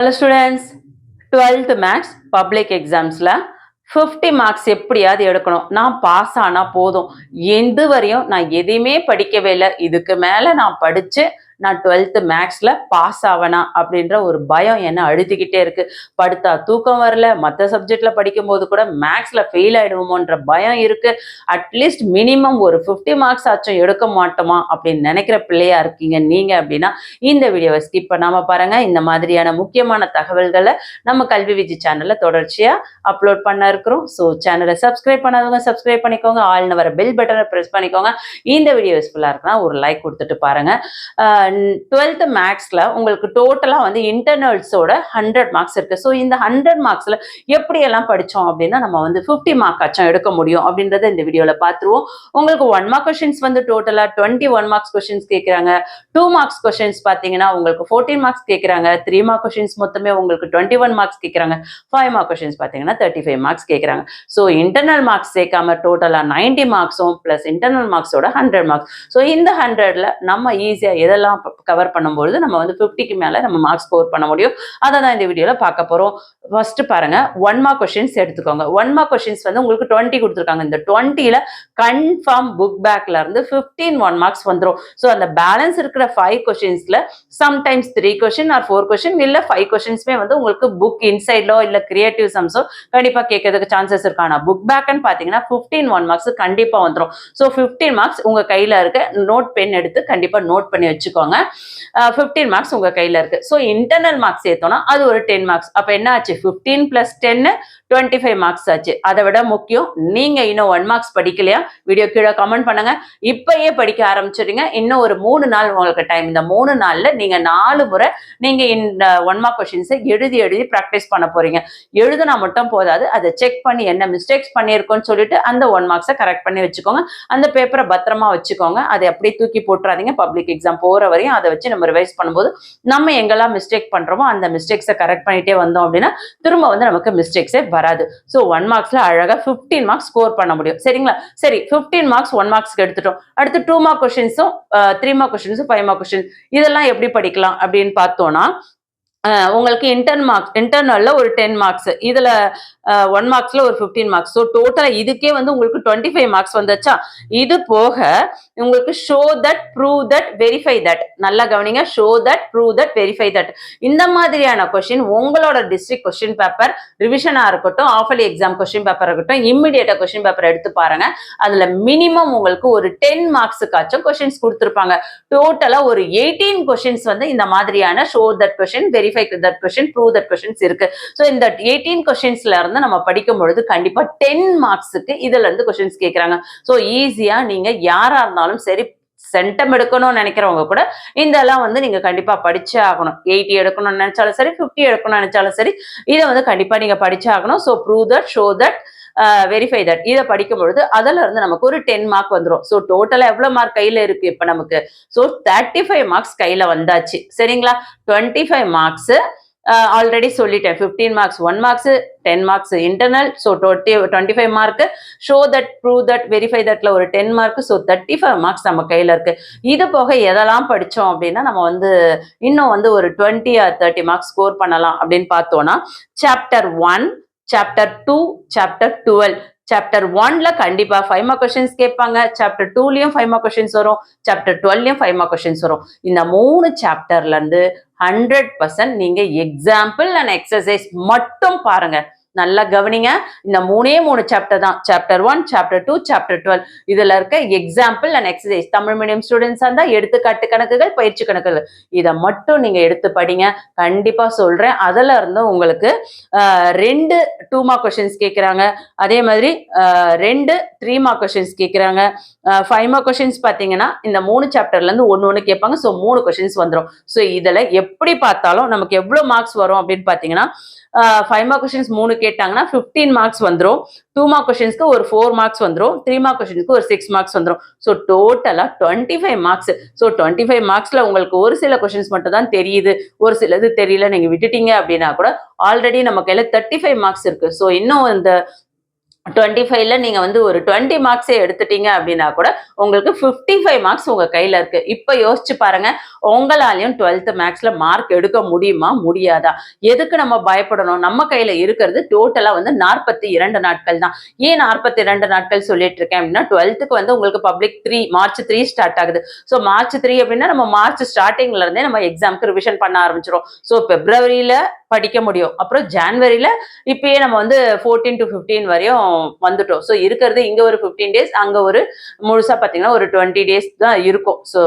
Hello students, 12th Maths Public Examsல 50 marks எப்படியாவது எடுக்கணும். நான் பாஸ் ஆனா போதும். எந்த வரையும் நான் எதையுமே படிக்கவே இல்லை. இதுக்கு மேல நான் படிச்சு நான் 12th மேக்ஸ்ல பாஸ் ஆவனா அப்படின்ற ஒரு பயம் என்ன அழுத்திக்கிட்டே இருக்கு. படுத்தா தூக்கம் வரல, மற்ற சப்ஜெக்ட்ல படிக்கும் போது கூட மேக்ஸ்ல ஃபெயில் ஆயிடுவோமோன்ற பயம் இருக்கு. அட்லீஸ்ட் மினிமம் ஒரு 50 மார்க்ஸ் ஆச்சும் எடுக்க மாட்டோமா அப்படின்னு நினைக்கிற பிள்ளையா இருக்கீங்க நீங்க அப்படின்னா இந்த வீடியோவை ஸ்கிப் பண்ணாம பாருங்க. இந்த மாதிரியான முக்கியமான தகவல்களை நம்ம கல்வி விஜி சேனல்ல தொடர்ச்சியா அப்லோட் பண்ண இருக்கிறோம். ஸோ சேனலை சப்ஸ்கிரைப் பண்ணாதவங்க சப்ஸ்கிரைப் பண்ணிக்கோங்க. ஆல்னு வர பெல் பட்டனை ப்ரெஸ் பண்ணிக்கோங்க. இந்த வீடியோ யூஸ்ஃபுல்லா இருக்குன்னா ஒரு லைக் கொடுத்துட்டு பாருங்க. 12th மேக்ஸ்ல உங்களுக்கு டோட்டலா வந்து இன்டர்னல்ஸோட 100 மார்க்ஸ் இருக்கு. ஸோ இந்த 100 மார்க்ஸ்ல எப்படியெல்லாம் படிச்சோம் அப்படின்னா நம்ம வந்து 50 மார்க் ஆச்சும் எடுக்க முடியும் அப்படின்றத இந்த வீடியோல பார்த்துருவோம். உங்களுக்கு 1 மார்க் கொஸ்டின்ஸ் வந்து டோட்டலா 21 மார்க்ஸ் கொஸ்டின்ஸ் கேட்குறாங்க. 2 மார்க்ஸ் கொஸ்டின்ஸ் பார்த்தீங்கன்னா உங்களுக்கு 14 மார்க்ஸ் கேட்குறாங்க. 3 மார்க் கொஸ்டின்ஸ் மொத்தமே உங்களுக்கு 21 மார்க்ஸ் கேட்குறாங்க. 5 மார்க் கொஸ்டின்ஸ் பார்த்தீங்கன்னா 35 மார்க்ஸ் கேட்குறாங்க. ஸோ இன்டர்னல் மார்க்ஸ் சேர்க்காம டோட்டலா 90 மார்க்ஸும் பிளஸ் இன்டர்னல் மார்க்ஸோட 100 மார்க்ஸ். ஸோ இந்த 100ல நம்ம ஈஸியா எதெல்லாம் கவர் பண்ணும்போது நம்ம வந்து 50க்கு மேல நம்ம மார்க் ஸ்கோர் பண்ண முடியும். அதை தான் இந்த வீடியோல பார்க்க போறோம். ஃபர்ஸ்ட் பாருங்க, 1 மார்க் கொஸ்டின்ஸ் எடுத்துக்கோங்க. 1 மார்க் கொஸ்டின்ஸ் வந்து உங்களுக்கு 20 கொடுத்துருக்காங்க. இந்த 20ல கன்ஃபார்ம் புக் பேக்ல இருந்து 15 1 மார்க்ஸ் வந்துடும். ஸோ அந்த பேலன்ஸ் இருக்கிற 5 கொஸ்டின்ஸ்ல சம்டைம்ஸ் 3 கொஸ்டின் ஆர் 4 கொஸ்டின் இல்ல 5 கொஸ்டின்ஸ்மே வந்து உங்களுக்கு புக் இன்சைட்லோ இல்ல கிரியேட்டிவ் சம்ஸோ கண்டிப்பா கேட்கறதுக்கு சான்சஸ் இருக்கு. ஆனா புக் பேக்னு பாத்தீங்கன்னா 15 1 மார்க்ஸ் கண்டிப்பா வந்துடும். ஸோ 15 மார்க்ஸ் உங்க கையில இருக்க நோட் பென் எடுத்து கண்டிப்பா நோட் பண்ணி வச்சுக்கோங்க. 15 மார்க்ஸ் உங்க கையில இருக்கு. ஸோ இன்டர்னல் மார்க்ஸ் சேர்த்தோம்னா அது ஒரு 10 மார்க்ஸ். அப்ப என்ன ஆச்சு? 15 பிளஸ் 10 25 மார்க்ஸ் ஆச்சு. அதை விட முக்கியம், நீங்க இன்னும் 1 மார்க்ஸ் படிக்கலையா? வீடியோ கீழே கமெண்ட் பண்ணுங்க. இப்பயே படிக்க ஆரம்பிச்சிடுங்க. இன்னும் ஒரு 3 நாள் உங்களுக்கு டைம். இந்த 3 நாள்ல நீங்க 4 முறை நீங்க இந்த 1 மார்க் கொஸ்டின்ஸை எழுதி ப்ராக்டிஸ் பண்ண போறீங்க. எழுதுனா மட்டும் போதாது, அதை செக் பண்ணி என்ன மிஸ்டேக்ஸ் பண்ணியிருக்கோன்னு சொல்லிட்டு அந்த 1 மார்க்ஸை கரெக்ட் பண்ணி வச்சுக்கோங்க. அந்த பேப்பரை பத்திரமா வச்சுக்கோங்க. அதை அப்படியே தூக்கி போட்டுறாதீங்க. பப்ளிக் எக்ஸாம் போற வரையும் அதை வச்சு நம்ம ரிவைஸ் பண்ணும்போது நம்ம எங்கெல்லாம் மிஸ்டேக் பண்றோமோ அந்த மிஸ்டேக்ஸை கரெக்ட் பண்ணிட்டே வந்தோம் அப்படின்னா திரும்ப வந்து நமக்கு மிஸ்டேக்ஸே வராது. ஸோ 1 மார்க்ஸ்ல அழகா 15 மார்க்ஸ் ஸ்கோர் பண்ண முடியும். சரிங்களா? சரி, 15 மார்க்ஸ் 1 மார்க்ஸ்க்கு எடுத்துட்டோம். அடுத்து 2 மார்க் கொஸ்டின்ஸும் 3 மார்க் கொஸ்டின்ஸும் 5 மார்க் கொஸ்டின் இதெல்லாம் எப்படி படிக்கலாம் அப்படின்னு பார்த்தோம்னா, உங்களுக்கு இன்டர்னல்ல ஒரு 10 மார்க்ஸ், இதுல 1 மார்க்ஸ்ல ஒரு 15 மார்க்ஸ். ஸோ டோட்டலா இதுக்கே வந்து உங்களுக்கு 25 மார்க்ஸ் வந்துச்சா. இது போக உங்களுக்கு show that, prove that, verify that. நல்லா கவனிங்க. Show that, prove that, verify that. இந்த மாதிரியான கொஸ்டின் உங்களோட டிஸ்ட்ரிக்ட் கொஸ்டின் பேப்பர் ரிவிஷனா இருக்கட்டும், ஆஃபலி எக்ஸாம் கொஸ்டின் பேப்பர் இருக்கட்டும், இம்மிடியேட்டா கொஸ்டின் பேப்பர் எடுத்து பாருங்க. அதுல மினிமம் உங்களுக்கு ஒரு 10 மார்க்ஸுக்காச்சும் கொஸ்டின்ஸ் கொடுத்துருப்பாங்க. டோட்டலா ஒரு 18 கொஸ்டின்ஸ் வந்து இந்த மாதிரியான show that question, verify that question, prove that questions இருக்கு. ஸோ இந்த 18 கொஸ்டின்ஸ்ல இருந்து நம்ம படிக்கும் பொழுது கண்டிப்பா 10 மார்க்ஸுக்கு இதுல இருந்து கொஸ்டின்ஸ் கேட்கறாங்க. ஸோ ஈஸியா நீங்க யாரா இருந்தாலும் சரி, சென்டம் எடுக்கணும்னு நினைக்கிறவங்க கூட இதெல்லாம் வந்து நீங்க கண்டிப்பா படிச்சே ஆகணும். 80 எடுக்கணும்னு நினைச்சாலும் சரி, 50 எடுக்கணும்னு நினைச்சாலும் சரி, இதை வந்து கண்டிப்பா நீங்க படிச்சே ஆகணும். So prove that, show that, verify that இதை படிக்கும் பொழுது அதுல இருந்து நமக்கு ஒரு 10 மார்க் வந்துடும். ஸோ டோட்டலா எவ்வளவு மார்க் கையில இருக்கு இப்ப நமக்கு? ஸோ 35 மார்க்ஸ் கையில வந்தாச்சு. சரிங்களா? 25 மார்க்ஸ் ஆல்ரெடி சொல்லிட்டேன். 15 marks 1 marks, 10 marks internal, so 25 mark. Show that, prove that, verify தட்ல ஒரு 10 மார்க். ஸோ 35 மார்க்ஸ் நம்ம கையில இருக்கு. இது போக எதெல்லாம் படிச்சோம் அப்படின்னா நம்ம வந்து இன்னும் வந்து ஒரு 20 or 30 மார்க்ஸ் ஸ்கோர் பண்ணலாம் அப்படின்னு பார்த்தோம்னா, சாப்டர் 1, சாப்டர் 2, சாப்டர் 12. சாப்டர் 1ல கண்டிப்பா 5 மார்க் கொஸ்டின்ஸ் கேட்பாங்க. சாப்டர் 2லயும் 5 மார்க் கொஸ்டின்ஸ் வரும். சாப்டர் 12லயும் 5 மார்க் கொஸ்டின்ஸ் வரும். இந்த 3 சாப்டர்ல இருந்து 100% நீங்க எக்ஸாம்பிள் அண்ட் எக்ஸசைஸ் மட்டும் பாருங்க. நல்லா கவனிங்க. இந்த 3 சாப்டர் தான். Chapter 1, chapter 2, chapter 12. இதுல இருக்க example and exercise, Tamil medium ஸ்டூடெண்ட்ஸா இருந்தா எடுத்துக்காட்டு கணக்குகள், பயிற்சி கணக்குகள், இதை மட்டும் நீங்க எடுத்து படிங்க. கண்டிப்பா சொல்றேன். அதுல இருந்து உங்களுக்கு 2 2 மார்க் கொஸ்டின்ஸ் கேட்கிறாங்க. அதே மாதிரி 2 3 மார்க் கொஸ்டின்ஸ் கேட்கிறாங்க. 5 மார்க் கொஸ்டின்ஸ் பாத்தீங்கன்னா இந்த 3 சாப்டர்ல இருந்து ஒன்னு கேட்பாங்க. ஸோ 3 கொஸ்டின்ஸ் வந்துடும். ஸோ இதுல எப்படி பார்த்தாலும் நமக்கு எவ்வளவு மார்க்ஸ் வரும் அப்படின்னு பாத்தீங்கன்னா, 5 மார்க் கொஸ்டின்ஸ் 3 கேட்டாங்கன்னா 15 மார்க்ஸ் வந்துடும். 2 மார்க் கொஸ்டின்ஸ்க்கு ஒரு 4 மார்க்ஸ் வந்துடும். 3 மார்க் கொஸ்டின்ஸ்க்கு ஒரு 6 மார்க்ஸ் வந்துடும். ஸோ டோட்டலா 25 மார்க்ஸ். ஸோ 25 மார்க்ஸ்ல உங்களுக்கு ஒரு சில கொஸ்டின்ஸ் மட்டும் தான் தெரியுது, ஒரு சிலது தெரியல, நீங்க விட்டுட்டீங்க அப்படின்னா கூட ஆல்ரெடி நம்ம கையில 35 மார்க்ஸ் இருக்கு. ஸோ இன்னும் இந்த 25ல நீங்க வந்து ஒரு 20 மார்க்ஸே எடுத்துட்டீங்க அப்படின்னா கூட உங்களுக்கு 55 மார்க்ஸ் உங்க கையில இருக்கு. இப்ப யோசிச்சு பாருங்க, உங்களாலயும் 12th மேக்ஸ்ல மார்க் எடுக்க முடியுமா? முடியாதா? எதுக்கு நம்ம பயப்படணும்? நம்ம கையில இருக்கிறது டோட்டலா வந்து 42 நாட்கள் தான். ஏன் 42 நாட்கள் சொல்லிட்டு இருக்கேன் அப்படின்னா, 12க்கு வந்து உங்களுக்கு பப்ளிக் 3 மார்ச் 3 ஸ்டார்ட் ஆகுது. ஸோ மார்ச் 3 அப்படின்னா நம்ம மார்ச் ஸ்டார்ட்டிங்ல இருந்தே நம்ம எக்ஸாம்க்கு ரிவிஷன் பண்ண ஆரம்பிச்சிரும். ஸோ பிப்ரவரியில படிக்க முடியும். அப்புறம் ஜான்வரியில இப்பயே நம்ம வந்து 14 to 15 வரையும் வந்துட்டோம். ஸோ இருக்கிறது இங்க ஒரு 15 டேஸ், அங்க ஒரு முழுசா பார்த்தீங்கன்னா ஒரு 20 டேஸ் தான் இருக்கும். ஸோ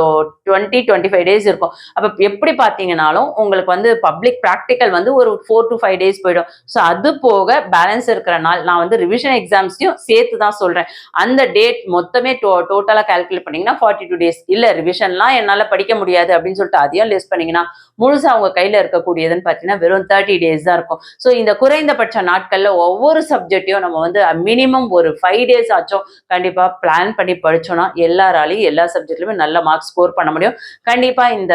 20, 25 டேஸ் இருக்கும். அப்ப எப்படி பார்த்தீங்கன்னாலும் உங்களுக்கு வந்து பப்ளிக் பிராக்டிகல் வந்து ஒரு 4 to 5 டேஸ் போயிடும். ஸோ அது போக பேலன்ஸ் இருக்கிற நாள் நான் வந்து ரிவிஷன் எக்ஸாம்ஸையும் சேர்த்து தான் சொல்றேன். அந்த டேட் மொத்தமே டோட்டலா கால்குலேட் பண்ணீங்கன்னா 42 டேஸ். இல்ல ரிவிஷன்லாம் என்னால படிக்க முடியாது அப்படின்னு சொல்லிட்டு அதையும் லெஸ் பண்ணீங்கன்னா முழுசா உங்க கையில இருக்கக்கூடியதுன்னு பார்த்தீங்கன்னா வெறும் 30 டேஸ் தான் இருக்கும். ஸோ இந்த குறைந்தபட்ச நாட்கள்ல ஒவ்வொரு சப்ஜெக்டையும் நம்ம வந்து மினிமம் ஒரு 5 டேஸ் ஆச்சும் கண்டிப்பா பிளான் பண்ணி படிச்சோம்னா எல்லாராலையும் எல்லா சப்ஜெக்ட்லயுமே நல்ல மார்க் ஸ்கோர் பண்ண முடியும். கண்டிப்பா இந்த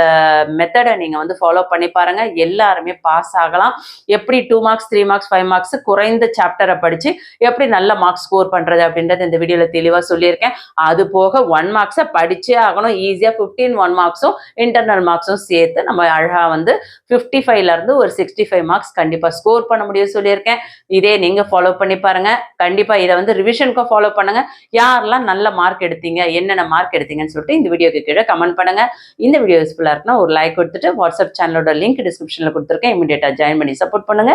மெத்தடை நீங்க வந்து ஃபாலோ பண்ணி பாருங்க. எல்லாருமே பாஸ் ஆகலாம். எப்படி 2 மார்க்ஸ், 3 மார்க்ஸ், 5 மார்க்ஸ் குறைந்த சாப்டரை படிச்சு எப்படி நல்ல மார்க் ஸ்கோர் பண்றது அப்படின்றத இந்த வீடியோல தெளிவா சொல்லியிருக்கேன். அது போக 1 மார்க்ஸை படிச்சே ஆகணும். ஈஸியா 15 1 மார்க்ஸும் இன்டர்னல் மார்க்ஸும் சேர்த்து நம்ம அழகா வந்து 55ல இருந்து ஒரு 65 மார்க்ஸ் கண்டிப்பா ஸ்கோர் பண்ண முடியும் சொல்லியிருக்கேன். இதே நீங்க ஃபாலோ பண்ணி பாருங்க. கண்டிப்பா இதை வந்து ரிவிஷனுக்கும் ஃபாலோ பண்ணுங்க. யாரெல்லாம் நல்ல மார்க் எடுத்தீங்க, என்னென்ன மார்க் எடுத்தீங்கன்னு சொல்லிட்டு இந்த வீடியோக்கு கீழே கமெண்ட் பண்ணுங்க. இந்த வீடியோ யூஸ்ஃபுல்லா இருக்குன்னா ஒரு லைக் கொடுத்துட்டு வாட்ஸ்அப் சேனலோட லிங்க் டிஸ்கிரிப்ஷன்ல கொடுத்துருக்கேன். இமிடியேட்டா ஜாயின் பண்ணி சப்போர்ட் பண்ணுங்க.